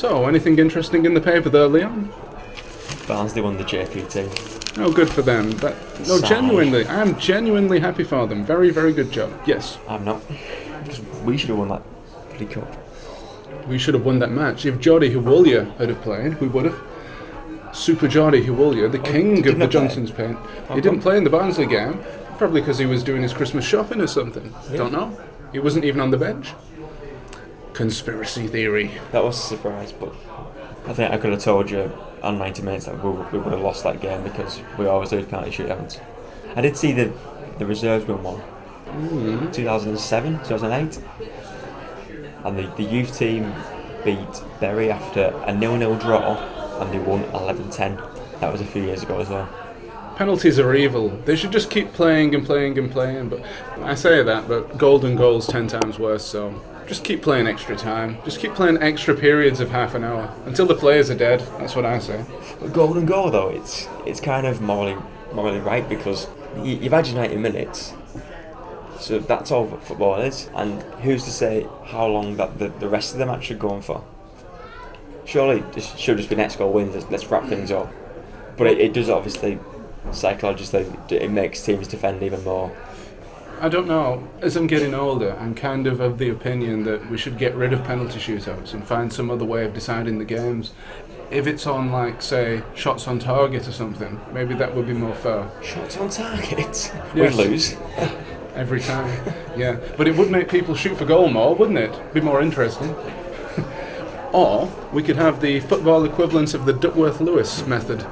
So, anything interesting in the paper there, Liam? Barnsley won the JPT. Oh, good for them. No, genuinely, I'm genuinely happy for them. Very, very good job. Yes. I'm not. Because we should have won that bloody cup. We should have won that match. If Geordie Huwulia had have played, we would have. Super Geordie Huwulia, the king of the Johnson's Paint. He didn't play in the Barnsley game, probably because he was doing his Christmas shopping or something. Yeah. Don't know. He wasn't even on the bench. Conspiracy theory. That was a surprise, but I think I could have told you on 90 minutes that we would have lost that game because we always lose penalty shootouts. I did see the reserves win one. 2007, 2008. And the youth team beat Bury after a 0-0 draw and they won 11-10. That was a few years ago as well. Penalties are evil. They should just keep playing and playing and playing. But I say that, but golden goal's 10 times worse, so just keep playing extra time. Just keep playing extra periods of half an hour until the players are dead. That's what I say. But golden goal though, it's kind of morally right because you've had your 90 minutes. So that's all football is, and who's to say how long that the rest of the match should go on for? Surely it should just be next goal wins, let's wrap things up. But it does obviously, psychologically, it makes teams defend even more. I don't know, as I'm getting older, I'm kind of the opinion that we should get rid of penalty shootouts and find some other way of deciding the games. If it's on, like, say, shots on target or something, maybe that would be more fair. Shots on target? Yes. We'd lose. Every time, yeah. But it would make people shoot for goal more, wouldn't it? Be more interesting. Or we could have the football equivalent of the Duckworth-Lewis method.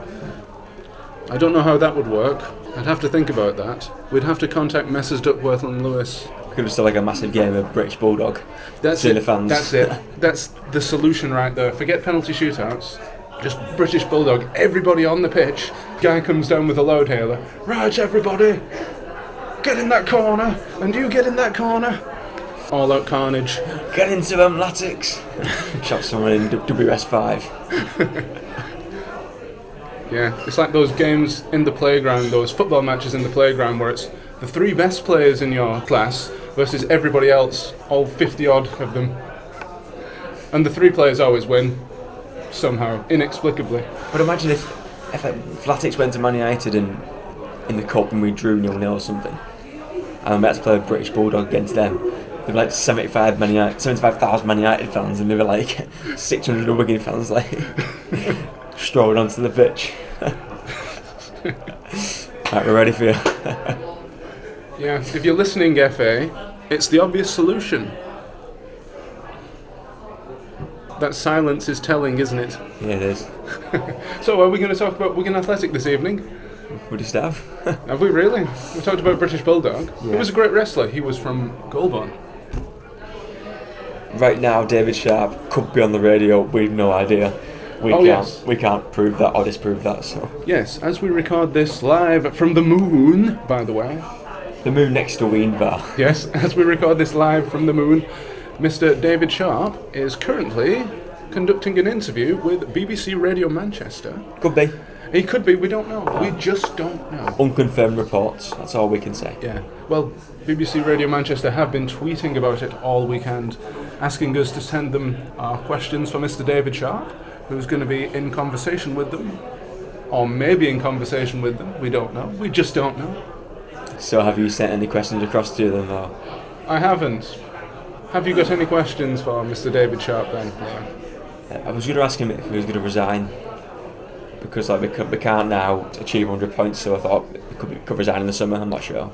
I don't know how that would work. I'd have to think about that. We'd have to contact Messrs Duckworth and Lewis. Could have still like a massive game of British Bulldog. That's it. The fans. That's it. That's the solution right there. Forget penalty shootouts. Just British Bulldog. Everybody on the pitch. Guy comes down with a load hailer. Raj, everybody! Get in that corner, and you get in that corner. All out carnage. Get into them, Latics. Shot someone in WS5. Yeah, it's like those games in the playground, those football matches in the playground where it's the 3 best players in your class versus everybody else, all 50 odd of them. And the 3 players always win, somehow, inexplicably. But imagine if Latics went to Man United in the cup and we drew 0-0 or something, and we had to play a British Bulldog against them. There'd be like 75,000 Man United fans, and there were like 600 Wigan fans like strolling onto the pitch. Right, we're ready for you. Yeah, if you're listening, FA, it's the obvious solution. That silence is telling, isn't it? Yeah, it is. So, are we going to talk about Wigan Athletic this evening? We just have. Have we really? We talked about British Bulldog. Yeah. He was a great wrestler. He was from Goulburn. Right now, David Sharpe could be on the radio. We've no idea. We can't prove that or disprove that. So yes, as we record this live from the moon, by the way. The moon next to Weenbar. Yes, as we record this live from the moon, Mr. David Sharpe is currently conducting an interview with BBC Radio Manchester. Could be. He could be, we don't know. We just don't know. Unconfirmed reports, that's all we can say. Yeah. Well, BBC Radio Manchester have been tweeting about it all weekend, asking us to send them our questions for Mr. David Sharpe, who's going to be in conversation with them. Or maybe in conversation with them, we don't know. We just don't know. So have you sent any questions across to them, or? I haven't. Have you got any questions for Mr. David Sharpe then? I was going to ask him if he was going to resign. Because like we can't now achieve 100 points, so I thought it could resign in the summer. I'm not sure.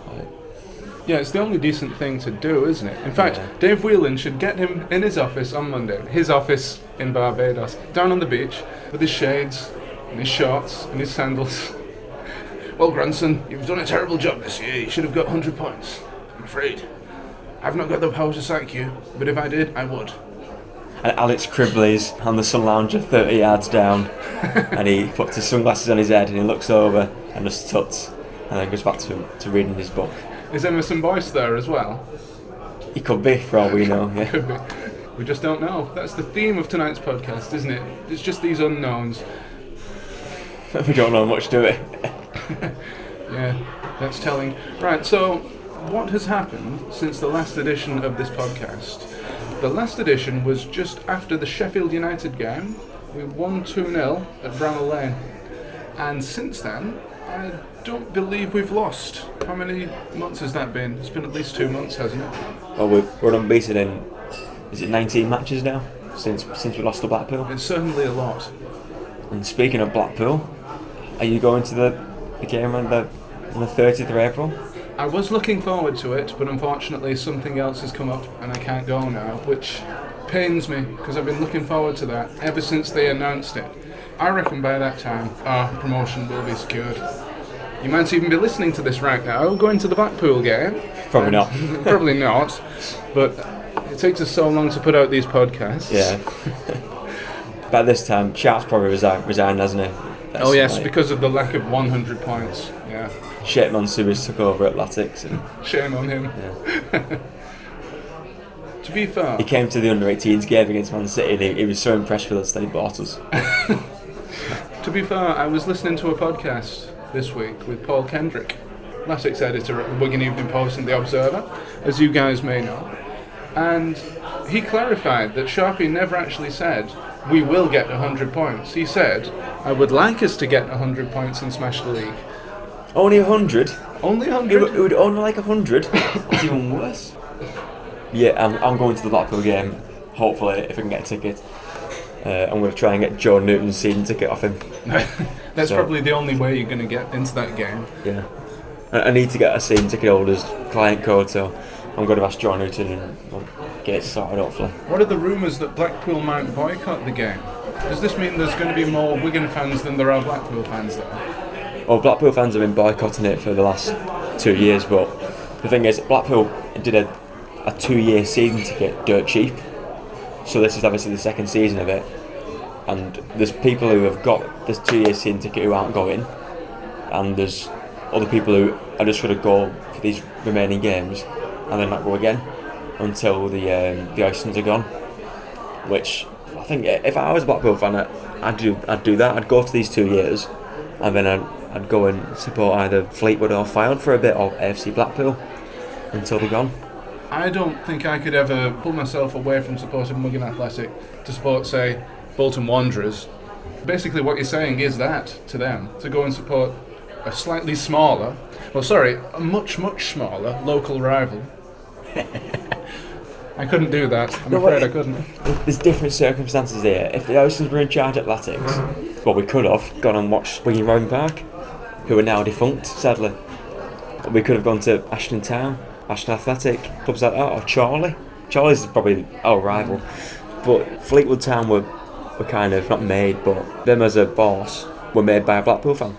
Yeah, it's the only decent thing to do, isn't it? In fact, yeah. Dave Whelan should get him in his office on Monday. His office in Barbados, down on the beach, with his shades and his shorts and his sandals. Well, grandson, you've done a terrible job this year. You should have got 100 points. I'm afraid. I've not got the power to sack you, but if I did, I would. And Alex Cribley's on the sun lounger 30 yards down, and he puts his sunglasses on his head and he looks over and just tuts, and then goes back to reading his book. Is Emerson Boyce there as well? He could be, for all we know. Yeah. Could be. We just don't know. That's the theme of tonight's podcast, isn't it? It's just these unknowns. We don't know much, do we? Yeah, that's telling. Right, so what has happened since the last edition of this podcast The last edition was just after the Sheffield United game. We won 2-0 at Bramall Lane. And since then, I don't believe we've lost. How many months has that been? It's been at least 2 months, hasn't it? Well, we're unbeaten in, is it 19 matches now since we lost to Blackpool? It's certainly a lot. And speaking of Blackpool, are you going to the game on the 30th of April? I was looking forward to it, but unfortunately something else has come up and I can't go now, which pains me because I've been looking forward to that ever since they announced it. I reckon by that time our promotion will be secured. You might even be listening to this right now, going to the Blackpool game. Probably not. Probably not, but it takes us so long to put out these podcasts. Yeah. By this time, Sharpe's probably resigned, hasn't he? Oh yes, because of the lack of 100 points. Yeah. Shateman Suarez took over at Latics. And shame on him. Yeah. To be fair, he came to the under-18s game against Man City and he was so impressed with us that he bought us. To be fair, I was listening to a podcast this week with Paul Kendrick, Latics editor at the Wigan Evening Post and The Observer, as you guys may know, and he clarified that Sharpe never actually said, we will get 100 points. He said, I would like us to get 100 points and smash the league. Only 100? Only 100? It would only like 100? It's even worse. Yeah, I'm going to the Blackpool game, hopefully, if I can get a ticket. I'm going to try and get Joe Newton's season ticket off him. That's probably the only way you're going to get into that game. Yeah. I need to get a season ticket holder's client code, so I'm going to ask Joe Newton and I'll get it sorted, hopefully. What are the rumours that Blackpool might boycott the game? Does this mean there's going to be more Wigan fans than there are Blackpool fans there? Well, Blackpool fans have been boycotting it for the last 2 years, but the thing is, Blackpool did a 2-year season ticket dirt cheap. So this is obviously the second season of it, and there's people who have got this 2-year season ticket who aren't going, and there's other people who are just going to go for these remaining games and then not go again until the Oystons are gone. Which I think if I was a Blackpool fan, I'd do that. I'd go to these 2 years, and then I'd go and support either Fleetwood or Fylde for a bit, or AFC Blackpool until they're gone. I don't think I could ever pull myself away from supporting Wigan Athletic to support, say, Bolton Wanderers. Basically what you're saying is that, to them, to go and support a slightly smaller, a much, much smaller local rival. I couldn't do that. I'm afraid I couldn't. There's different circumstances here. If the Oystons were in charge at Latics, well, we could have gone and watched Wigan Roving Park, who are now defunct, sadly. We could have gone to Ashton Town, Ashton Athletic, clubs like that, or Charlie. Charlie's probably our rival. But Fleetwood Town were kind of, not made, but them as a boss were made by a Blackpool fan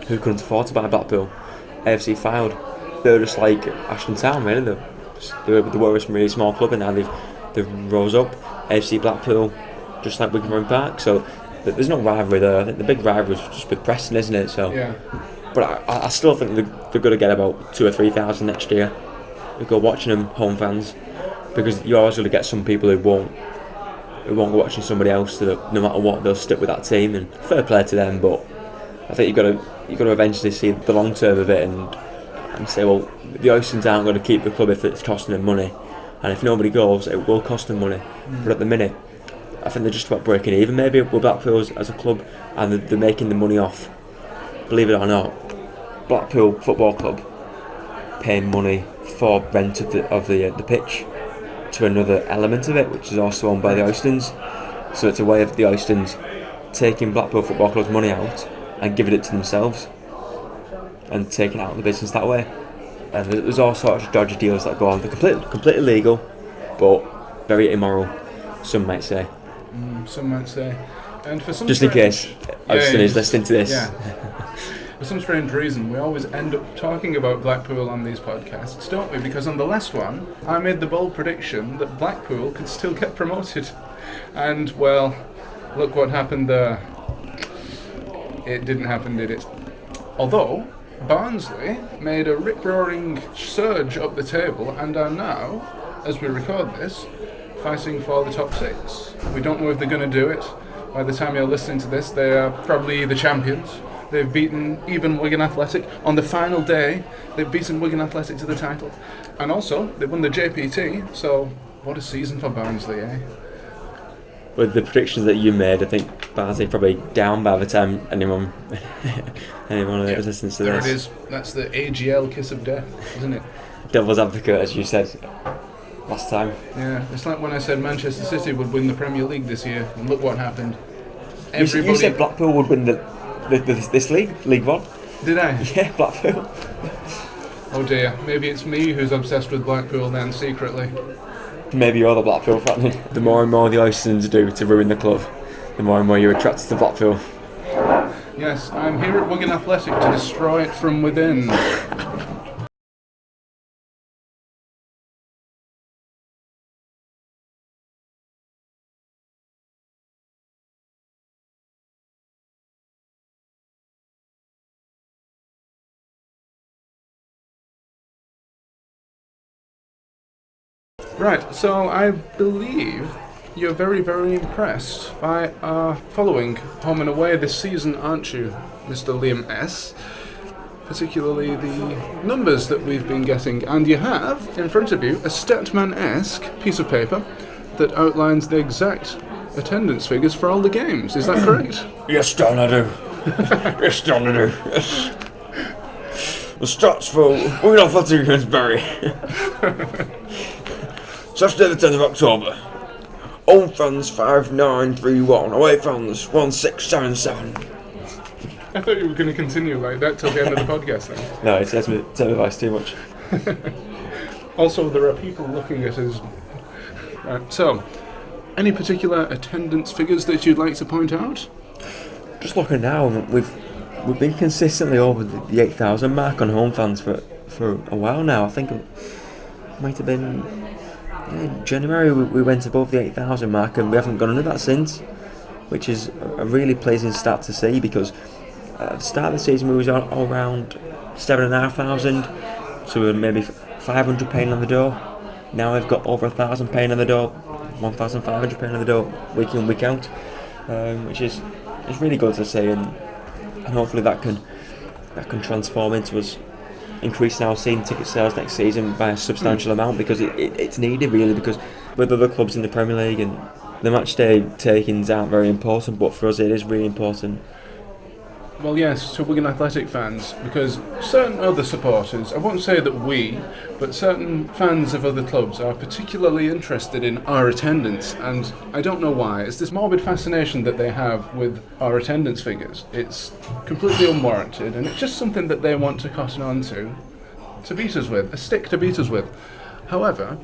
who couldn't afford to buy Blackpool. AFC Fylde, they're just like Ashton Town, really. They were a really small club, and now they've rose up. AFC Blackpool, just like Wigan Roving Park. So there's no rivalry there. I think the big rivalry is just with Preston, isn't it? So. Yeah. But I still think they're going to get about 2,000 or 3,000 next year. We go watching them, home fans, because you're always going to get some people who won't go watching somebody else. That no matter what, they'll stick with that team, and fair play to them. But I think you've got to eventually see the long term of it and say, well, the Oystons aren't going to keep the club if it's costing them money, and if nobody goes, it will cost them money. But at the minute, I think they're just about breaking even. Maybe with Blackpool as a club, and they're making the money off. Believe it or not, Blackpool Football Club paying money for rent of the pitch to another element of it, which is also owned by the Oystons. So it's a way of the Oystons taking Blackpool Football Club's money out and giving it to themselves and taking out the business that way. And there's all sorts of dodgy deals that go on. They're completely legal, but very immoral, some might say. Some might say. And for some just in case Oyston is listening to this. Yeah. For some strange reason, we always end up talking about Blackpool on these podcasts, don't we? Because on the last one, I made the bold prediction that Blackpool could still get promoted. And, well, look what happened there. It didn't happen, did it? Although, Barnsley made a rip-roaring surge up the table and are now, as we record this, fighting for the top 6. We don't know if they're going to do it. By the time you're listening to this, they are probably the champions. They've beaten even Wigan Athletic. On the final day, they've beaten Wigan Athletic to the title. And also, they won the JPT, so What a season for Barnsley, eh? With the predictions that you made, I think Barnsley probably down by the time anyone that listens to there this. There it is. That's the AGL kiss of death, isn't it? Devil's advocate, as you said last time. Yeah, it's like when I said Manchester City would win the Premier League this year, and look what happened. You said Blackpool would win this league, League One. Did I? Yeah, Blackpool. Oh dear, maybe it's me who's obsessed with Blackpool then, secretly. Maybe you're the Blackpool fan. The more and more the Oysters do to ruin the club, the more and more you're attracted to Blackpool. Yes, I'm here at Wigan Athletic to destroy it from within. Right, so I believe you're very, very impressed by our following home and away this season, aren't you, Mr. Liam S? Particularly the numbers that we've been getting, and you have in front of you a Statman-esque piece of paper that outlines the exact attendance figures for all the games. Is that correct? Yes, Don, I do. Yes, Don, I do. Yes. The stats for Wigan Athletic against Bury. Saturday the 10th of October. Home fans 5931, away fans 1677. I thought you were going to continue like that till the end of the podcast then. No, it says me advice too much. Also, there are people looking at us. Right, so, any particular attendance figures that you'd like to point out? Just looking now, we've been consistently over the 8,000 mark on home fans for a while now. I think it might have been in January we went above the 8,000 mark, and we haven't gone under that since, which is a really pleasing stat to see, because at the start of the season we was all around 7,500, so we were maybe 500 paying on the door. Now we've got over 1,000 paying on the door, 1,500 paying on the door week in, week out, which is really good to see, and hopefully that can transform into us increasing our season ticket sales next season by a substantial amount, because it's needed really, because with other clubs in the Premier League and the match day takings aren't very important, but for us it is really important. Well, yes, to Wigan Athletic fans, because certain other supporters, I won't say that we, but certain fans of other clubs are particularly interested in our attendance, and I don't know why. It's this morbid fascination that they have with our attendance figures. It's completely unwarranted, and it's just something that they want to cotton on to beat us with, a stick to beat us with. However,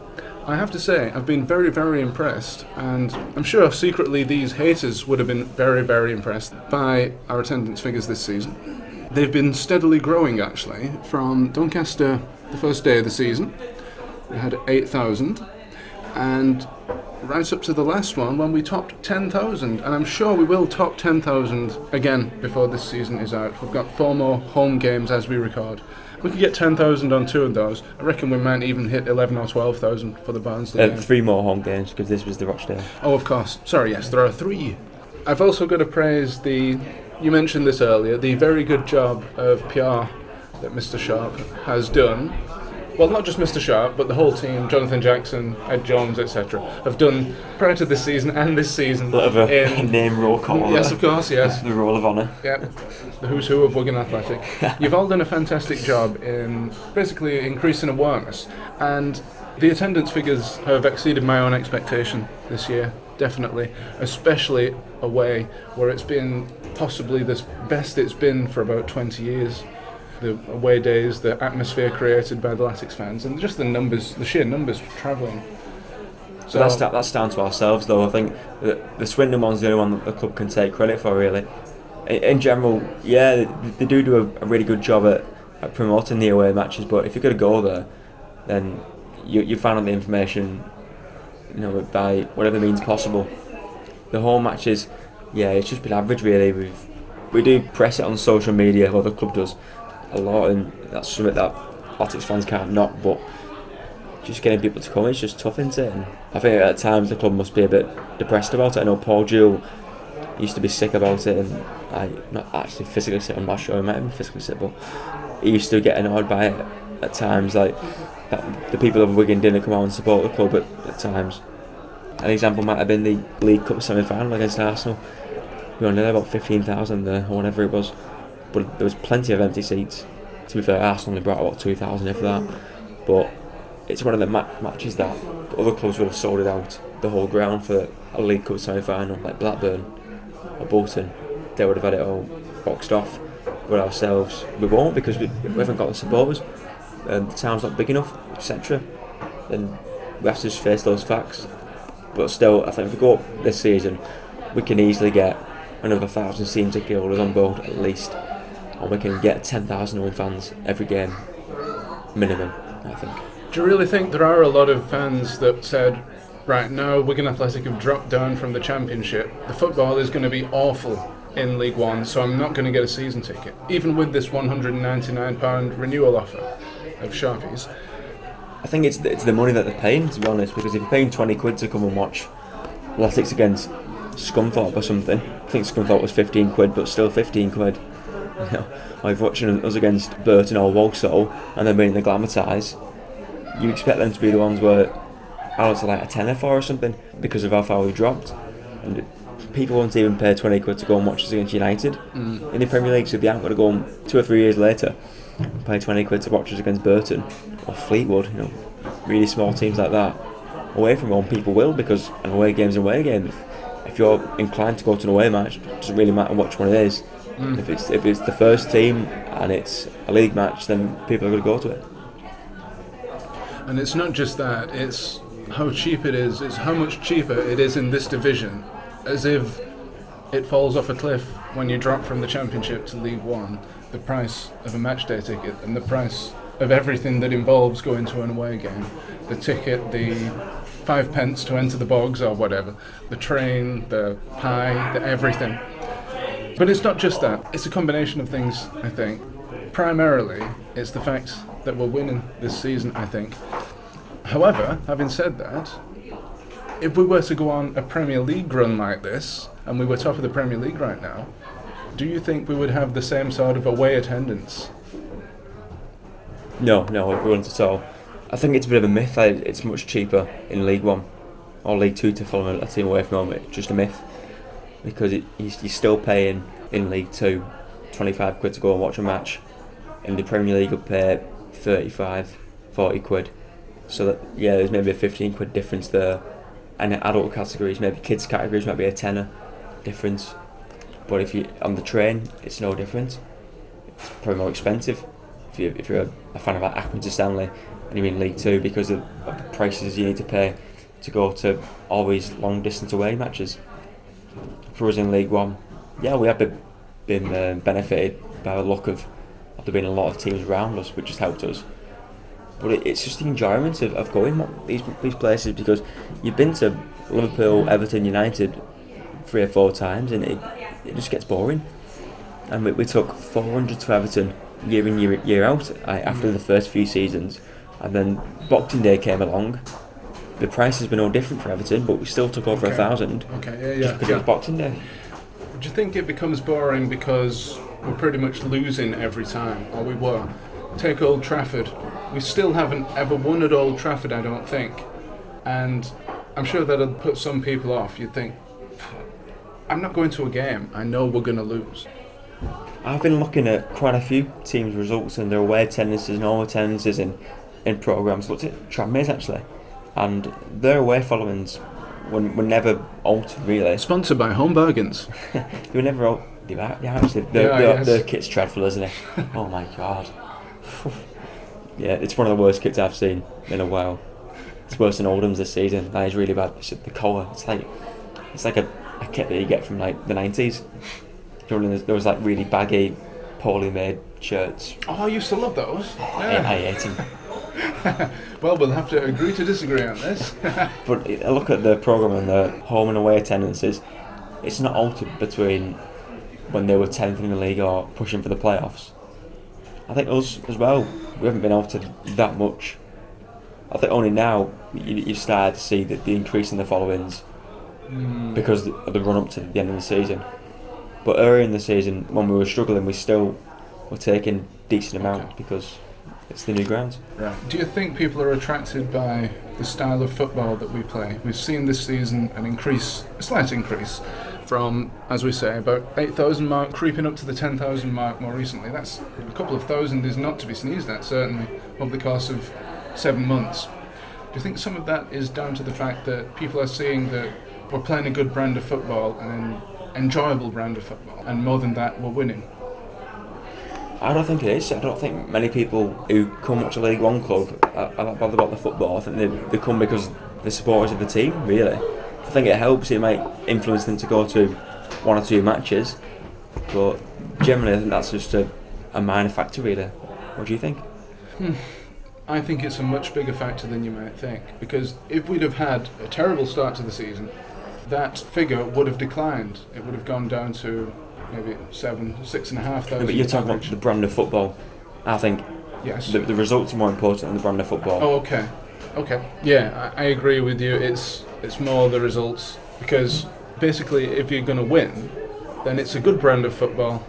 I have to say, I've been very, very impressed, and I'm sure secretly these haters would have been very, very impressed by our attendance figures this season. They've been steadily growing, actually, from Doncaster the first day of the season. We had 8,000, and right up to the last one when we topped 10,000, and I'm sure we will top 10,000 again before this season is out. We've got 4 more home games as we record. We could get 10,000 on 2 of those. I reckon we might even hit 11 or 12,000 for the Barnsley game. 3 more home games, because this was the Rochdale. Oh, of course. Sorry, yes, there are 3. I've also got to praise you mentioned this earlier, the very good job of PR that Mr. Sharpe has done. Well, not just Mr. Sharpe, but the whole team, Jonathan Jackson, Ed Jones, etc., have done prior to this season and this season. A bit of a name roll call. Yes, of course, yes. The Roll of Honour. Yeah, the who's who of Wigan Athletic. You've all done a fantastic job in basically increasing awareness, and the attendance figures have exceeded my own expectation this year, definitely, especially away, where it's been possibly the best it's been for about 20 years. The away days, the atmosphere created by the Latics fans, and just the numbers, the sheer numbers travelling. So that's down to ourselves, though. I think the Swindon one's the only one that the club can take credit for, really. In general, yeah, they do a really good job at promoting the away matches, but if you're going to go there, then you find out the information, by whatever means possible. The home matches, yeah, it's just been average, really. We do press it on social media, or the club does a lot, and that's something that Latics fans can't knock, but just getting people to come, it's just tough, isn't it? And I think at times the club must be a bit depressed about it. I know Paul Jewell used to be sick about it, and not actually physically sick, I'm not sure he might have been physically sick, but he used to get annoyed by it at times, like that the people of Wigan didn't come out and support the club at times. An example might have been the League Cup semi-final against Arsenal. We only had about 15,000 there, or whatever it was, but there was plenty of empty seats. To be fair, Arsenal only brought about 2,000 if that, but it's one of the matches that other clubs would have sold it out, the whole ground, for a League Cup semi-final, like Blackburn or Bolton. They would have had it all boxed off. But ourselves, we won't, because we haven't got the supporters, and the town's not big enough, etc. And we have to just face those facts. But still, I think if we go up this season, we can easily get another 1,000 season ticket holders on board at least, and we can get 10,000 home fans every game, minimum, I think. Do you really think there are a lot of fans that said, right, now Wigan Athletic have dropped down from the Championship, the football is going to be awful in League One, so I'm not going to get a season ticket, even with this £199 renewal offer of Sharpies? I think it's the money that they're paying, to be honest, because if you're paying 20 quid to come and watch Latics against Scunthorpe or something, I think Scunthorpe was 15 quid, but still 15 quid. You know, like watching us against Burton or Walsall and then being the glamour-ties, you expect them to be the ones where I was like a tenner for or something, because of how far we dropped. And people won't even pay 20 quid to go and watch us against United in the Premier League, so they aren't going to go on 2 or 3 years later pay 20 quid to watch us against Burton or Fleetwood, you know, really small teams like that. Away from home, people will, because an away game's an away game. If you're inclined to go to an away match, it doesn't really matter which one it is. If it's the first team and it's a league match, then people are going to go to it. And it's not just that, it's how cheap it is, it's how much cheaper it is in this division, as if it falls off a cliff when you drop from the Championship to League One. The price of a matchday ticket and the price of everything that involves going to an away game, the ticket, the 5 pence to enter the bogs or whatever, the train, the pie, the everything. But it's not just that, it's a combination of things, I think. Primarily, it's the fact that we're winning this season, I think. However, having said that, if we were to go on a Premier League run like this, and we were top of the Premier League right now, do you think we would have the same sort of away attendance? No, we wouldn't at all. I think it's a bit of a myth that it's much cheaper in League One or League Two to follow a team away from home. It's just a myth, because you're still paying in League Two 25 quid to go and watch a match. In the Premier League, you'll pay 35, 40 quid. So that, yeah, there's maybe a 15 quid difference there. And in adult categories, maybe kids categories, might be a tenner difference. But if you on the train, it's no different. It's probably more expensive if you're a fan of like Accrington to Stanley and you're in League Two, because of the prices you need to pay to go to always long distance away matches. For us in League One, yeah, we have been benefited by the luck of there being a lot of teams around us, which has helped us. But it's just the enjoyment of going these places, because you've been to Liverpool, Everton, United 3 or 4 times, and it just gets boring. And we took 400 to Everton year in year out after the first few seasons, and then Boxing Day came along. The prices were no different for Everton, but we still took over 1,000. Okay, just because it was Boxing Day. Do you think it becomes boring because we're pretty much losing every time, or we were? Take Old Trafford. We still haven't ever won at Old Trafford, I don't think. And I'm sure that'll put some people off. You'd think, I'm not going to a game, I know we're going to lose. I've been looking at quite a few teams' results and their away attendances and home attendances in programmes. Looked at Tranmere actually, and their away followings were never altered really. Sponsored by Home Bargains. They were never altered. Their kit's dreadful, isn't it? Oh my god. Yeah, it's one of the worst kits I've seen in a while. It's worse than Oldham's this season. That is really bad. It's the colour. It's like a kit that you get from like the 90s. There was like really baggy, poorly made shirts. Oh, I used to love those. Yeah. I hate them. Well, we'll have to agree to disagree on this. But I look at the programme and the home and away attendances. It's not altered between when they were 10th in the league or pushing for the playoffs. I think us as well, we haven't been altered that much. I think only now you've started to see the increase in the followings because of the run up to the end of the season. But earlier in the season, when we were struggling, we still were taking decent amount because it's the new ground. Right. Do you think people are attracted by the style of football that we play? We've seen this season a slight increase from, as we say, about 8,000 mark creeping up to the 10,000 mark more recently. That's a couple of thousand is not to be sneezed at, certainly, over the course of 7 months. Do you think some of that is down to the fact that people are seeing that we're playing a good brand of football and an enjoyable brand of football, and more than that, we're winning? I don't think it is. I don't think many people who come watch a League One club are not bothered about the football. I think they come because they're supporters of the team, really. I think it helps. It might influence them to go to 1 or 2 matches, but generally I think that's just a minor factor, really. What do you think? I think it's a much bigger factor than you might think, because if we'd have had a terrible start to the season, that figure would have declined. It would have gone down to maybe 6,500. But you're talking about the brand of football. I think yes. The results are more important than the brand of football. Oh, okay. Yeah, I agree with you. It's more the results, because basically if you're going to win, then it's a good brand of football,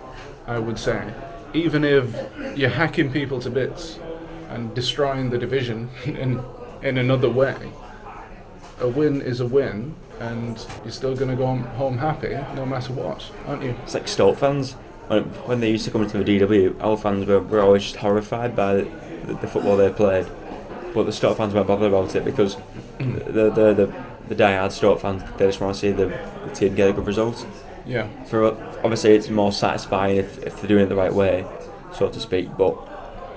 I would say. Even if you're hacking people to bits and destroying the division in another way, a win is a win, and you're still going to go home happy no matter what, aren't you? It's like Stoke fans. When they used to come into the DW, our fans were always just horrified by the football they played. But the Stoke fans weren't bothered about it, because the die-hard Stoke fans, they just want to see the team get a good result. Yeah. Obviously, it's more satisfying if they're doing it the right way, so to speak. But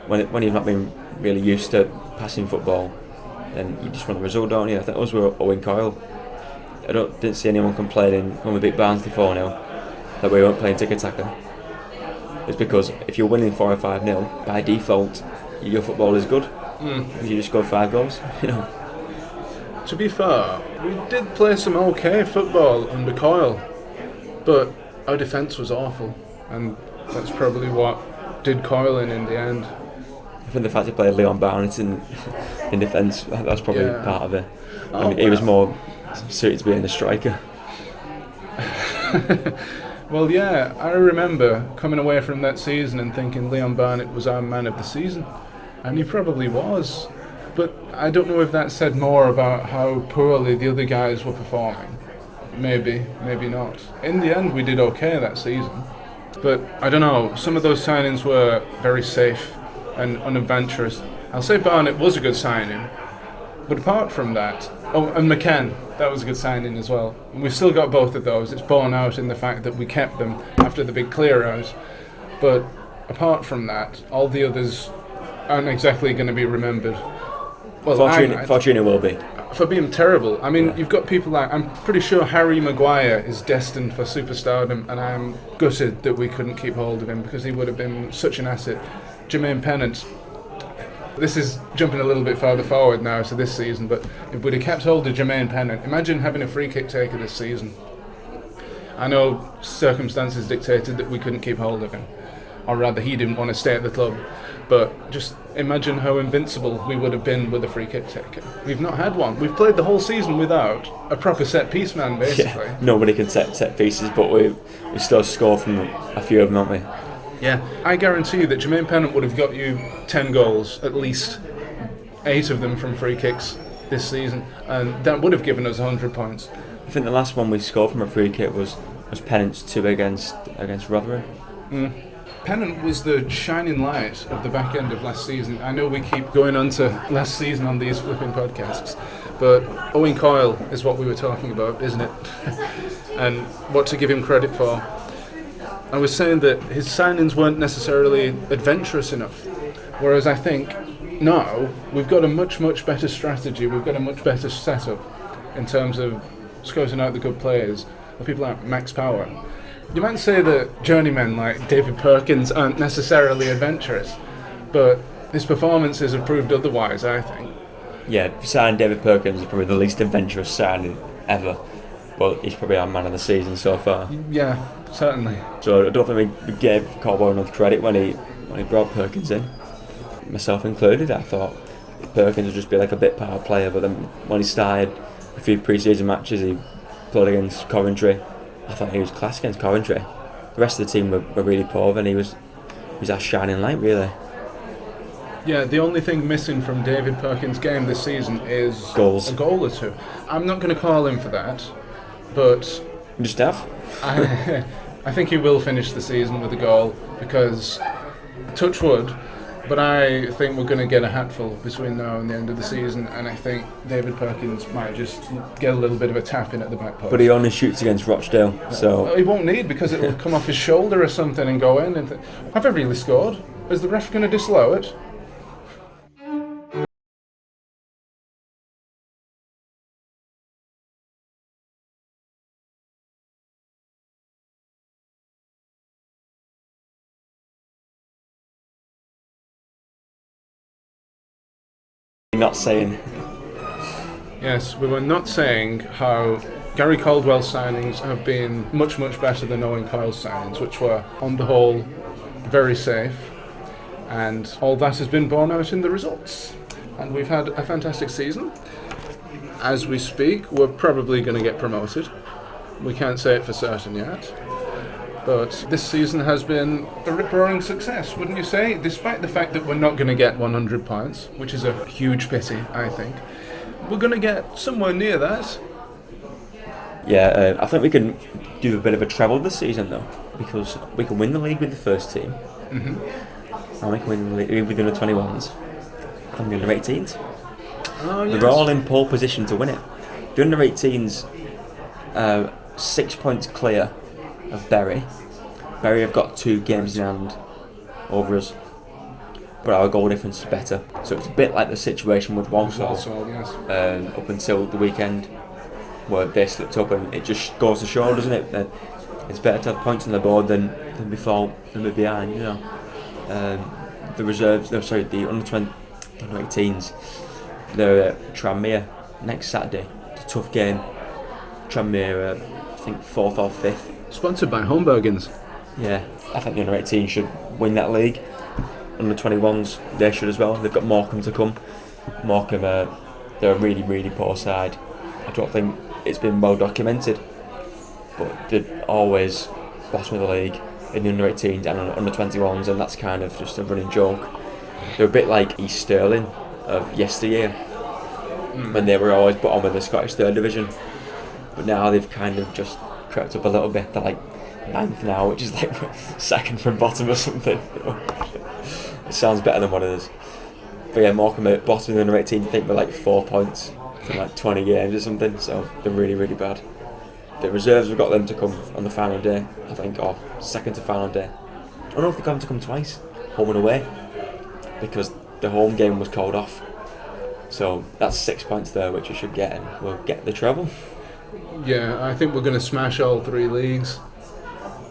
when you've not been really used to passing football, then you just want the result, don't you? I think us were Owen Coyle. I didn't see anyone complaining when we beat Barnsley 4-0 that we weren't playing tiki-taka. It's because if you're winning 4 or 5-0, by default, your football is good. Because you just scored 5 goals, you know. To be fair, we did play some okay football under Coyle, but our defence was awful, and that's probably what did Coyle in the end. I think the fact he played Leon Barnett in defence, that's probably part of it. He was more suited to being a striker. Well, yeah, I remember coming away from that season and thinking Leon Barnett was our man of the season, and he probably was. But I don't know if that said more about how poorly the other guys were performing. Maybe not. In the end, we did okay that season. But I don't know, some of those signings were very safe and unadventurous. I'll say Barnett was a good signing, but apart from that, and McKenn, that was a good signing as well. And we've still got both of those. It's borne out in the fact that we kept them after the big clear out. But apart from that, all the others aren't exactly going to be remembered. Well, Fortuna will be. For being terrible. I mean, You've got people like, I'm pretty sure Harry Maguire is destined for superstardom, and I'm gutted that we couldn't keep hold of him, because he would have been such an asset. Jermaine Pennant, this is jumping a little bit further forward now to this season, but if we'd have kept hold of Jermaine Pennant, imagine having a free kick taker this season. I know circumstances dictated that we couldn't keep hold of him, or rather he didn't want to stay at the club, but just imagine how invincible we would have been with a free kick taker. We've not had one. We've played the whole season without a proper set piece man, basically. Yeah, nobody can set pieces, but we still score from a few of them, don't we? Yeah, I guarantee you that Jermaine Pennant would have got you 10 goals, at least 8 of them from free kicks this season, and that would have given us 100 points. I think the last one we scored from a free kick was Pennant's 2 against Rotherham. Pennant was the shining light of the back end of last season. I know we keep going on to last season on these flipping podcasts, but Owen Coyle is what we were talking about, isn't it? And what to give him credit for. I was saying that his signings weren't necessarily adventurous enough, whereas I think now we've got a much, much better strategy, we've got a much better setup in terms of scouting out the good players, the people like Max Power. You might say that journeymen like David Perkins aren't necessarily adventurous, but his performances have proved otherwise, I think. Yeah, signing David Perkins is probably the least adventurous signing ever. Well, he's probably our man of the season so far. Yeah, certainly. So I don't think we gave Caldwell enough credit when he brought Perkins in, myself included. I thought Perkins would just be like a bit part player, but then when he started a few pre-season matches, he played against Coventry. I thought he was class against Coventry. The rest of the team were really poor, and he was our shining light, really. Yeah, the only thing missing from David Perkins' game this season is Goals. a goal or two. I'm not going to call him for that, but Just have. I think he will finish the season with a goal because, touch wood, but I think we're going to get a hatful between now and the end of the season, and I think David Perkins might just get a little bit of a tap in at the back post. But he only shoots against Rochdale, so... Well, he won't need, because it'll come off his shoulder or something and go in. And have I really scored? Is the ref going to disallow it? Not saying. Yes, we were not saying how Gary Caldwell's signings have been much, much better than Owen Coyle's signings, which were, on the whole, very safe. And all that has been borne out in the results. And we've had a fantastic season. As we speak, we're probably going to get promoted. We can't say it for certain yet. But this season has been a rip-roaring success, wouldn't you say? Despite the fact that we're not going to get 100 points, which is a huge pity, I think. We're going to get somewhere near that. Yeah, I think we can do a bit of a treble this season, though, because we can win the league with the first team, and we can win the league with the under-21s and the under-18s. Oh, yes. They're all in pole position to win it. The under-18s, 6 points clear of Bury. Bury have got 2 games in hand over us, but our goal difference is better. So it's a bit like the situation with Walsall, Yes. up until the weekend, where they slipped up, and it just goes to show, doesn't it, that it's better to have points on the board than be behind, you know. The reserves, the under-18s, they're at Tranmere next Saturday. It's a tough game. Tranmere, I think 4th or 5th. Sponsored by Homburgens. Yeah, I think the under-18 should win that league. Under-21s, they should as well. They've got Morecambe to come. Morecambe, they're a really, really poor side. I don't think it's been well documented, but they're always bottom of the league in the under-18s and under-21s, and that's kind of just a running joke. They're a bit like East Stirling of yesteryear, when they were always bottom of the Scottish Third Division, but now they've kind of just crept up a little bit. They're like 9th now, which is like second from bottom or something. It sounds better than what it is. But yeah, Morecambe at bottom of the under-18, I think they're like 4 points from like 20 games or something, so they're really, really bad. The reserves, we've got them to come on the final day, I think, or second to final day. I don't know if they're going to come twice, home and away, because the home game was called off. So that's 6 points there, which we should get, and we'll get the treble. Yeah, I think we're going to smash all 3 leagues.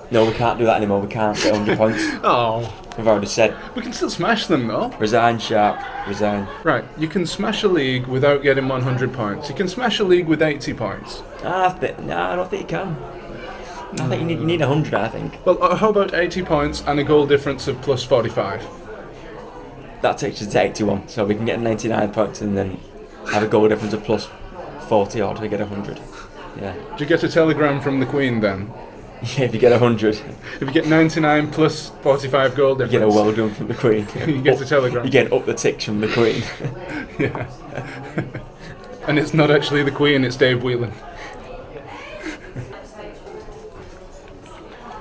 No, we can't do that anymore. We can't get 100 points. Oh. We've already said. We can still smash them though. Resign, Sharpe, resign. Right, you can smash a league without getting 100 points. You can smash a league with 80 points. I don't think you can. I think you need 100, I think. Well, how about 80 points and a goal difference of plus 45? That takes us to 81, so we can get 99 points and then have a goal difference of plus 40 odd to get 100. Yeah. Do you get a telegram from the Queen then? Yeah, if you get 100. If you get 99 plus 45 goal difference. You get a well done from the Queen. You get a telegram. You get up the ticks from the Queen. Yeah. And it's not actually the Queen, it's Dave Whelan.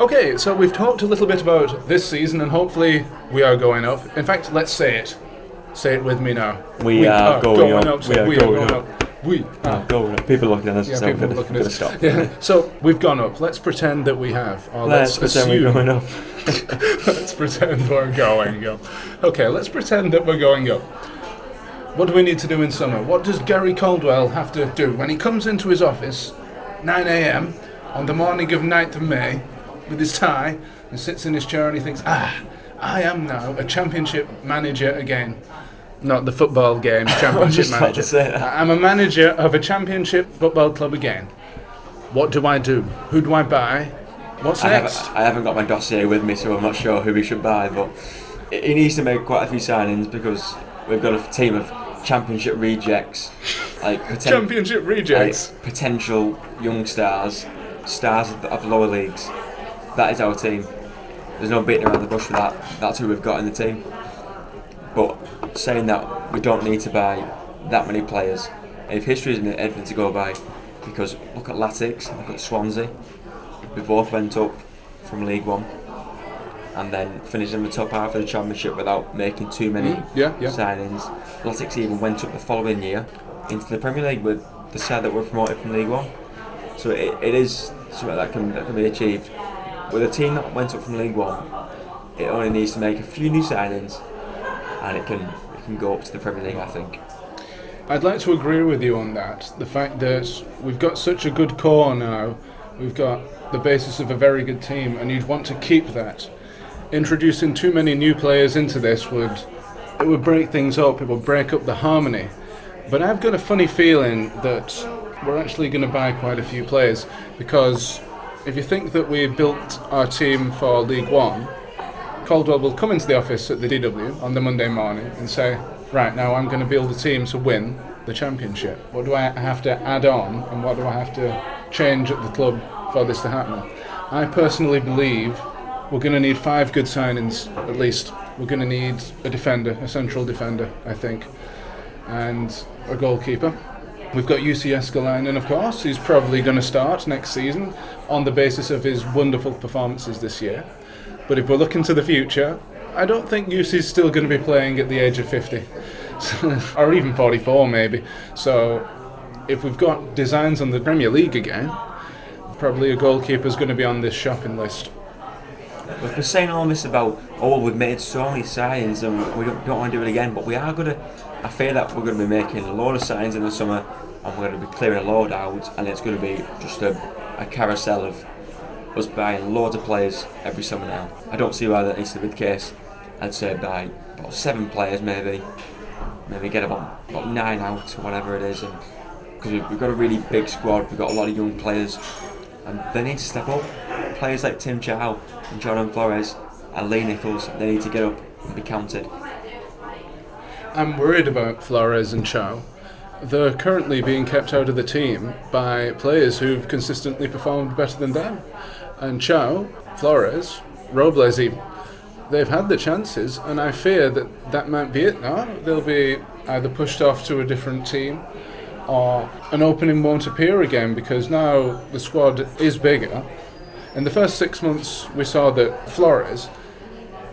Okay, so we've talked a little bit about this season, and hopefully we are going up. In fact, let's say it. Say it with me now. We are going up. We are going up. We are going up. People looking at us. Yeah, so people I'm looking at us. Stop. Yeah. So we've gone up. Let's pretend that we have. Or Let's pretend assume. we're going up. Let's pretend we're going up. Okay, let's pretend that we're going up. What do we need to do in summer? What does Gary Caldwell have to do when he comes into his office, 9 a.m. on the morning of 9th of May, with his tie, and sits in his chair and he thinks, I am now a championship manager again. Not the football game, championship manager. I'm a manager of a championship football club again. What do I do? Who do I buy? What's next? I haven't got my dossier with me, so I'm not sure who we should buy, but he needs to make quite a few signings because we've got a team of championship rejects. Championship rejects? Like potential young stars of the lower leagues. That is our team. There's no beating around the bush for that. That's who we've got in the team. But saying that, we don't need to buy that many players. If history isn't anything to go by, because look at Latics, look at Swansea. We both went up from League One and then finished in the top half of the Championship without making too many signings. Latics even went up the following year into the Premier League with the side that were promoted from League One. So it is something that can be achieved. With a team that went up from League One, it only needs to make a few new signings and it can go up to the Premier League, I think. I'd like to agree with you on that. The fact that we've got such a good core now, we've got the basis of a very good team, and you'd want to keep that. Introducing too many new players into this would break things up, it would break up the harmony. But I've got a funny feeling that we're actually going to buy quite a few players, because if you think that we built our team for League One, Caldwell will come into the office at the DW on the Monday morning and say, right, now I'm going to build a team to win the Championship. What do I have to add on, and what do I have to change at the club for this to happen? I personally believe we're going to need 5 good signings at least. We're going to need a defender, a central defender, I think, and a goalkeeper. We've got UC Escalainen, of course. He's probably going to start next season on the basis of his wonderful performances this year. But if we're looking to the future, I don't think UC's still going to be playing at the age of 50, or even 44 maybe. So if we've got designs on the Premier League again, probably a goalkeeper's going to be on this shopping list. We're saying all this about, we've made so many signings and we don't want to do it again, but we are going to, I fear that we're going to be making a load of signings in the summer and we're going to be clearing a load out, and it's going to be just a carousel of us buying loads of players every summer now. I don't see why that needs to be the case. I'd say buy about 7 players maybe get about 9 out or whatever it is, and because we've got a really big squad, we've got a lot of young players and they need to step up. Players like Tim Chow and Jordan Flores and Lee Nichols, they need to get up and be counted. I'm worried about Flores and Chow. They're currently being kept out of the team by players who've consistently performed better than them. And Chow, Flores, Robles even, they've had the chances, and I fear that might be it now. They'll be either pushed off to a different team, or an opening won't appear again, because now the squad is bigger. In the first 6 months we saw that Flores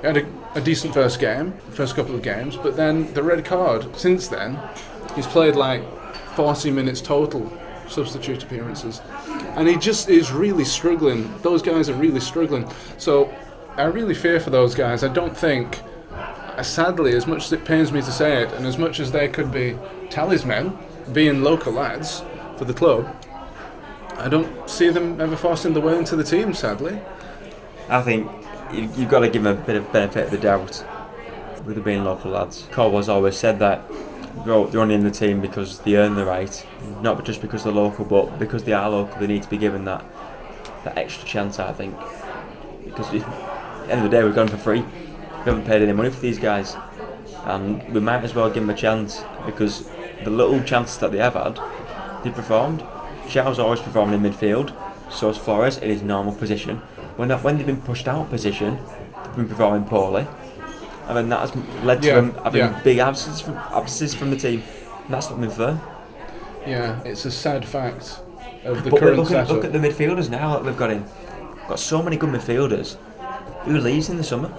had a decent first couple of games, but then the red card. Since then, he's played like 40 minutes total substitute appearances, and he just is really struggling. Those guys are really struggling. So I really fear for those guys. I don't think, sadly, as much as it pains me to say it, and as much as they could be talisman, being local lads for the club, I don't see them ever forcing the way into the team, sadly. I think you've got to give them a bit of benefit of the doubt with them being local lads. Caldwell's always said that they're only in the team because they earn the right, not just because they're local, but because they are local, they need to be given that extra chance, I think. Because at the end of the day, we've gone for free. We haven't paid any money for these guys, and we might as well give them a chance, because the little chances that they have had, they performed. Chow's always performing in midfield, so is Flores in his normal position. When they've been pushed out of position, they've been performing poorly, and then that has led to them having big absences from the team, and that's not been fair. Yeah, it's a sad fact of the but current setup. Look at the midfielders now that we've got in. We've got so many good midfielders. Who leaves in the summer?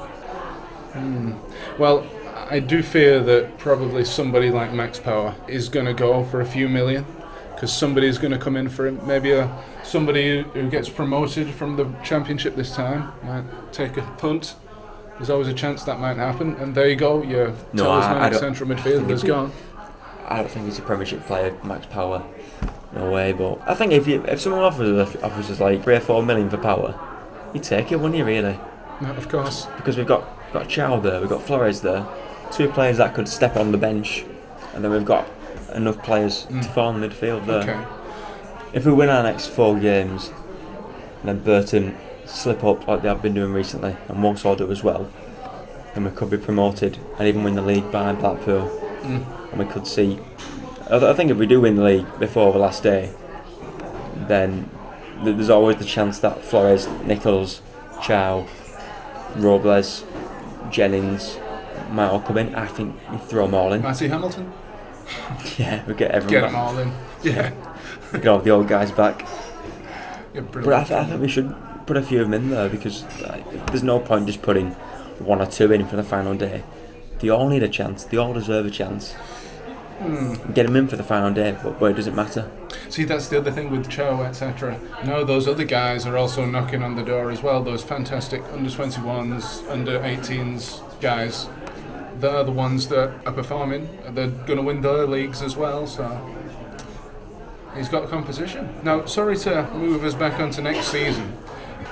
Well, I do fear that probably somebody like Max Power is going to go for a few million, because somebody's going to come in for him. Maybe somebody who gets promoted from the Championship this time might take a punt. There's always a chance that might happen, and there you go, your talismanic central midfielder is gone. I don't think he's a Premiership player, Max Power. No way, but I think if someone offers us like 3 or 4 million for Power, you'd take it, wouldn't you, really? No, of course. Because we've got Chow there, we've got Flores there, 2 players that could step on the bench, and then we've got enough players to form midfield there. Okay. If we win our next 4 games, and then Burton slip up like they have been doing recently, and Walsall do as well, then we could be promoted and even win the league by Blackpool. And we could see, I think if we do win the league before the last day, then there's always the chance that Flores, Nichols, Chow, Robles, Jennings, might all come in. I think we throw them all in. Matty Hamilton? Yeah, we get everyone Get back. them all in. Yeah. Get all the old guys back. Yeah, But I think we should put a few of them in there because there's no point just putting one or two in for the final day. They all need a chance. They all deserve a chance. Get them in for the final day, but it doesn't matter. See, that's the other thing with Cho, etc. No, those other guys are also knocking on the door as well. Those fantastic under-21s, under-18s guys. They're the ones that are performing. They're going to win their leagues as well, so he's got composition. Now, sorry to move us back onto next season,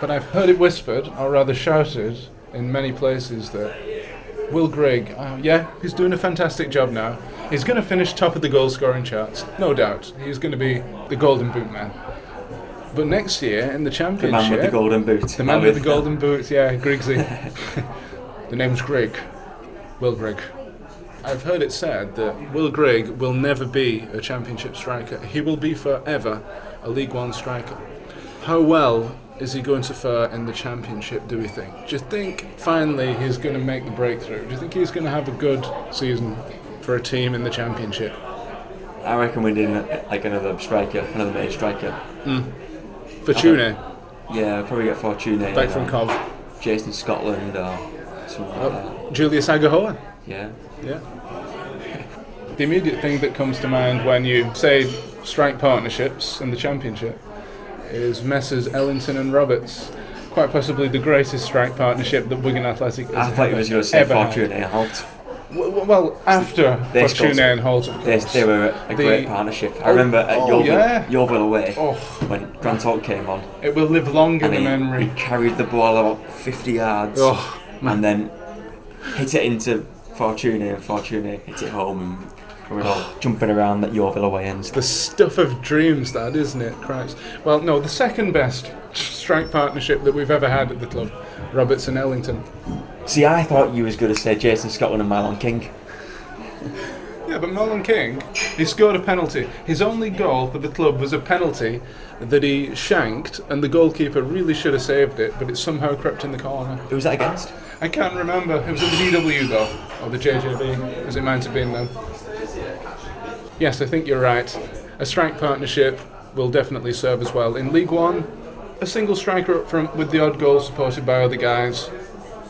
but I've heard it whispered, or rather shouted, in many places that Will Grigg, he's doing a fantastic job now. He's going to finish top of the goal-scoring charts, no doubt. He's going to be the Golden Boot man. But next year, in the Championship... The man with the golden boot. The man with the golden boot, yeah, Griggsy. The name's Grigg. Will Grigg. I've heard it said that Will Grigg will never be a Championship striker. He will be forever a League One striker. How well is he going to fare in the Championship, do we think? Do you think finally he's going to make the breakthrough? Do you think he's going to have a good season for a team in the Championship? I reckon we need another striker, another main striker. Fortune. Yeah, we'll probably get Fortune. Back from Cov. Jason Scotland or something like that. Julius Agahoa. Yeah. The immediate thing that comes to mind when you say strike partnerships in the Championship is Messrs Ellington and Roberts. Quite possibly the greatest strike partnership that Wigan Athletic has I thought you was going to say Fortune and Holt. Well, after Fortune and Holt, of course. They were a great partnership. I remember at Yeovil away when Grant Holt came on. It will live long in the memory. He carried the ball about 50 yards and then hit it into Fortune and Fortune hit it home and we were all jumping around that Yeovil away ends. The stuff of dreams, that, isn't it? Christ. Well, no, the second best strike partnership that we've ever had at the club, Roberts and Ellington. See, I thought you was going to say Jason Scotland and Marlon King. Yeah, but Marlon King, he scored a penalty. His only goal for the club was a penalty that he shanked, and the goalkeeper really should have saved it, but it somehow crept in the corner. Who was that against? I can't remember. It was at the DW though, or the JJB, as it might have been then. Yes, I think you're right. A strike partnership will definitely serve as well. In League One, a single striker up front with the odd goal supported by other guys,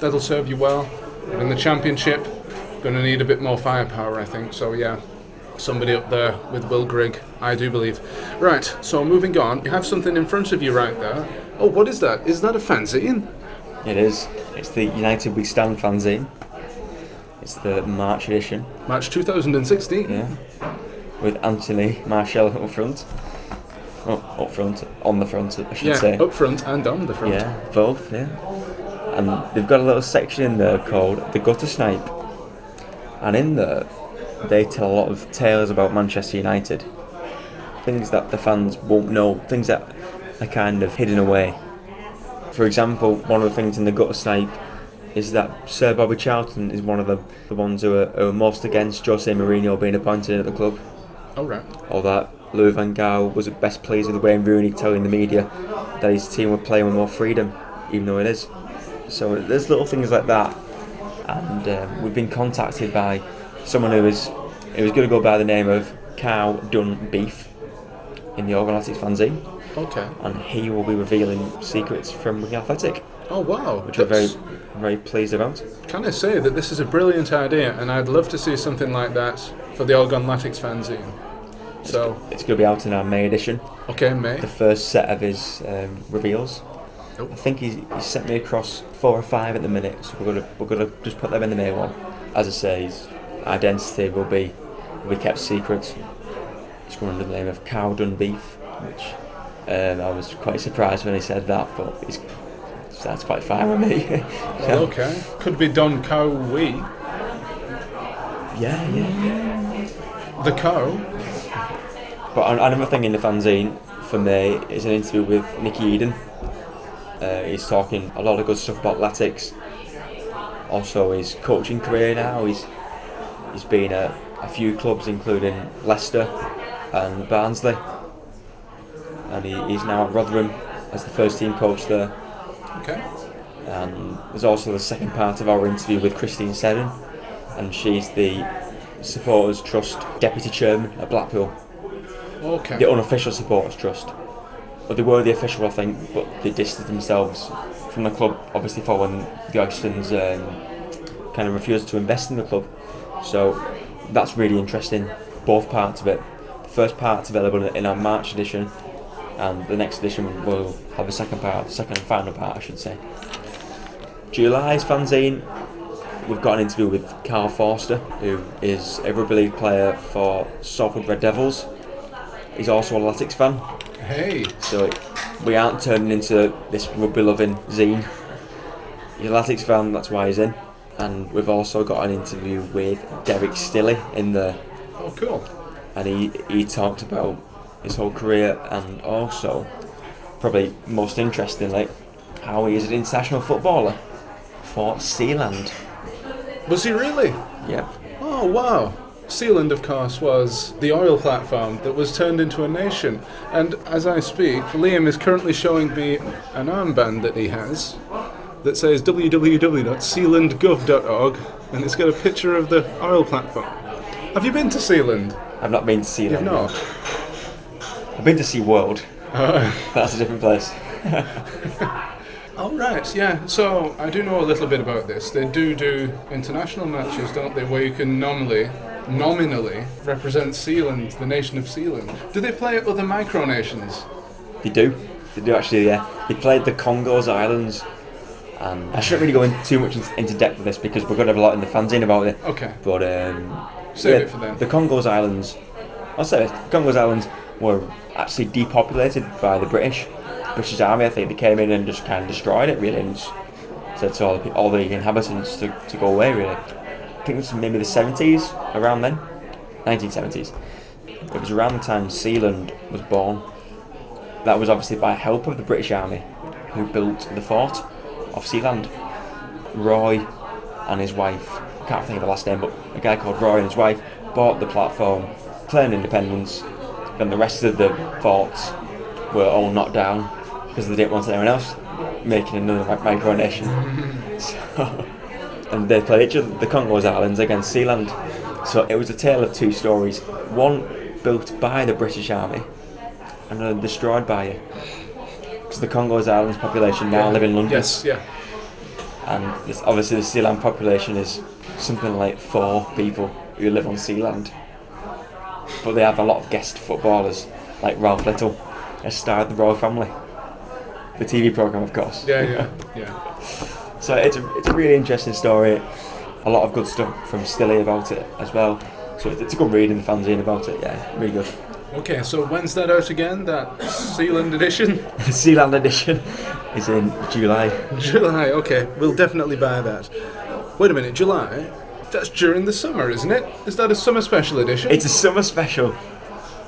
that'll serve you well. In the Championship, going to need a bit more firepower, I think. So yeah, somebody up there with Will Grigg, I do believe. Right, so moving on. You have something in front of you right there. Oh, what is that? Is that a fanzine? It is. It's the United We Stand fanzine. It's the March edition. March 2016. Yeah. With Anthony Marshall up front. Oh, up front. On the front, I should say. Yeah, up front and on the front. Yeah, both, yeah. And they've got a little section in there called the Guttersnipe. And in there, they tell a lot of tales about Manchester United. Things that the fans won't know. Things that are kind of hidden away. For example, one of the things in the Guttersnipe is that Sir Bobby Charlton is one of the ones who are most against Jose Mourinho being appointed at the club. Oh, right. Or that Louis van Gaal was best pleased with Wayne Rooney telling the media that his team were playing with more freedom, even though it is. So there's little things like that. And we've been contacted by someone who was going to go by the name of Cow Done Beef in the All Gone Latics fanzine. Okay. And he will be revealing secrets from Wigan Athletic. Oh, wow. Which we're very, very pleased about. Can I say that this is a brilliant idea, and I'd love to see something like that for the All Gone Latics fanzine. So it's going to be out in our May edition. Okay, May. The first set of his reveals. Oh. I think he sent me across 4 or 5 at the minute, so we're gonna just put them in the May one. As I say, his identity will be kept secret. He's going under the name of Cow Done Beef, which I was quite surprised when he said that, but that's quite fine with me. Well, okay. Could be Don Cow Wee. Yeah. The Cow. But another thing in the fanzine for me is an interview with Nicky Eden. He's talking a lot of good stuff about Latics. Also his coaching career now. He's been at a few clubs including Leicester and Barnsley. And he's now at Rotherham as the first team coach there. Okay. And there's also the second part of our interview with Christine Seddon, and she's the Supporters Trust Deputy Chairman at Blackpool. Okay. The unofficial Supporters Trust. Well, they were the official, I think, but they distanced themselves from the club, obviously following the Oystons kind of refused to invest in the club. So that's really interesting, both parts of it. The first part's available in our March edition, and the next edition will have a second and final part, I should say. July's fanzine, we've got an interview with Carl Forster, who is a rugby league player for Salford Red Devils. He's also a Latics fan. Hey! So we aren't turning into this rugby-loving zine. He's a Latics fan, that's why he's in. And we've also got an interview with Derek Stillie in there. Oh, cool. And he talks about his whole career, and also, probably most interestingly, how he is an international footballer for Sealand. Was he really? Yep. Oh, wow. Sealand, of course, was the oil platform that was turned into a nation. And as I speak, Liam is currently showing me an armband that he has that says www.sealandgov.org, and it's got a picture of the oil platform. Have you been to Sealand? I've not been to Sealand. You've not? I've been to SeaWorld. That's a different place. Oh, right, yeah. So, I do know a little bit about this. They do international matches, don't they, where you can nominally represent Sealand, the nation of Sealand. Do they play at other micronations? They do actually, yeah. They played the Congos Islands, and I shouldn't really go too much into depth with this because we're going to have a lot in the fanzine about it. Okay. But save it for them. The Congos Islands, I'll say this, the Congos Islands were actually depopulated by the British Army. I think they came in and just kind of destroyed it really, and said to all the inhabitants to go away really. I think it was maybe the 70s, around then, 1970s. It was around the time Sealand was born. That was obviously by help of the British Army, who built the fort of Sealand. Roy and his wife, I can't think of the last name, but a guy called Roy and his wife bought the platform, claimed independence, and the rest of the forts were all knocked down because they didn't want anyone else making another micronation. And they played each other, the Congos Islands against Sealand. So it was a tale of two stories. One built by the British Army and another destroyed by it. Because the Congos Islands population now live in London. Yes, yeah. And obviously the Sealand population is something like 4 people who live on Sealand. But they have a lot of guest footballers, like Ralph Little, a star of the Royal Family. The TV programme, of course. Yeah. So it's a really interesting story. A lot of good stuff from Stillie about it as well. So it's a good read in the fanzine about it, yeah, really good. Okay, so when's that out again, that Sealand edition? Sealand edition is in July. July, okay, we'll definitely buy that. Wait a minute, July? That's during the summer, isn't it? Is that a summer special edition? It's a summer special.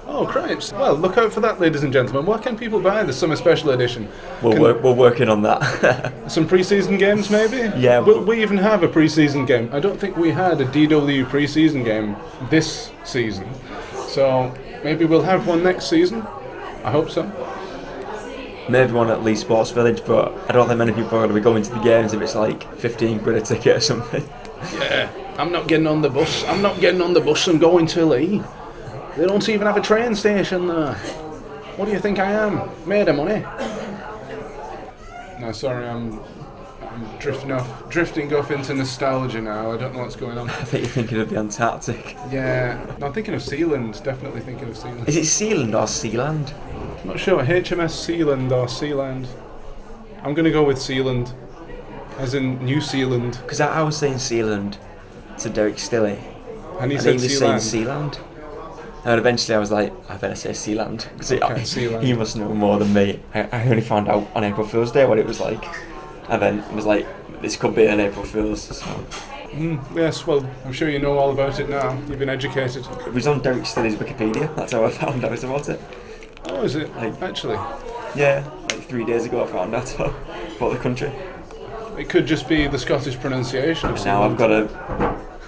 Oh, cripes. Well, look out for that, ladies and gentlemen. Where can people buy the summer special edition? We're working on that. Some pre-season games, maybe? Yeah. Will we even have a pre-season game? I don't think we had a DW pre-season game this season. So maybe we'll have one next season. I hope so. Maybe one at Leeds Sports Village, but I don't think many people are going to be going to the games if it's like 15 quid a ticket or something. Yeah, I'm not getting on the bus. I'm going to Lee. They don't even have a train station there. What do you think I am? Made of money. No, sorry, I'm drifting off into nostalgia now. I don't know what's going on. I think you're thinking of the Antarctic. Yeah, no, I'm thinking of Sealand. Definitely thinking of Sealand. Is it Sealand or Sealand? I'm not sure. HMS Sealand or Sealand. I'm going to go with Sealand, as in New Zealand. Because I was saying Sealand to Derek Stillie, and he said was Sealand. saying Sealand. And eventually I was like, I better say Sealand, because Sealand. He must know more than me. I only found out on April Fool's Day what it was like, and then it was like, this could be an April Fool's. So. Yes, well, I'm sure you know all about it now. You've been educated. It was on Derek Stillie's Wikipedia. That's how I found out about it. Oh, is it? Actually? Yeah, like 3 days ago I found out about the country. It could just be the Scottish pronunciation of Sealand. Now I've got a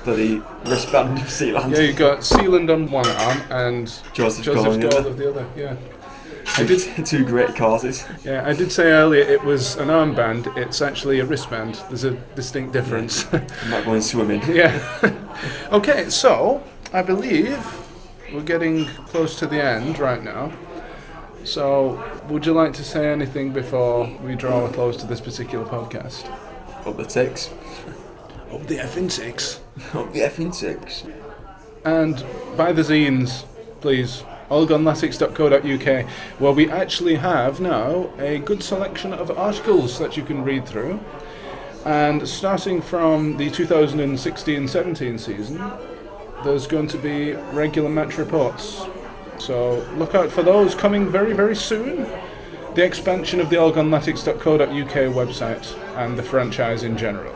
bloody wristband of Sealand. Yeah, you've got Sealand on one arm and Joseph Gould Gould of the other. Yeah. Two great causes. Yeah, I did say earlier it was an armband. It's actually a wristband. There's a distinct difference. I'm not going swimming. Yeah. Okay, so I believe we're getting close to the end right now. So, would you like to say anything before we draw a close to this particular podcast? Up the ticks. Up the effing six. Up the effing six. And buy the zines, please. allgonelatics.co.uk, where we actually have now a good selection of articles that you can read through. And starting from the 2016-17 season, there's going to be regular match reports. So look out for those coming very, very soon. The expansion of the allgonelatics.co.uk website and the franchise in general.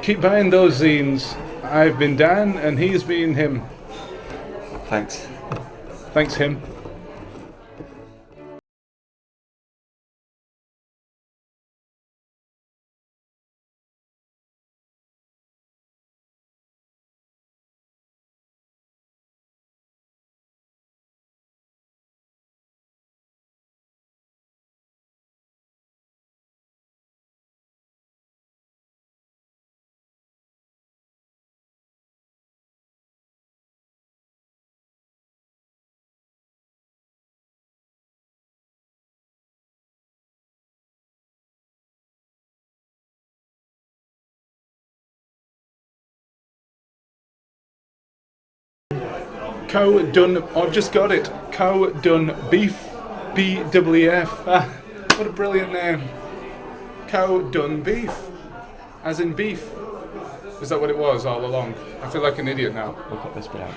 Keep buying those zines. I've been Dan and he's been him. Thanks. Thanks him. Cow done. I've just got it. Cow done beef. BWF. Ah, what a brilliant name. Cow done beef. As in beef. Is that what it was all along? I feel like an idiot now. We'll cut this bit out.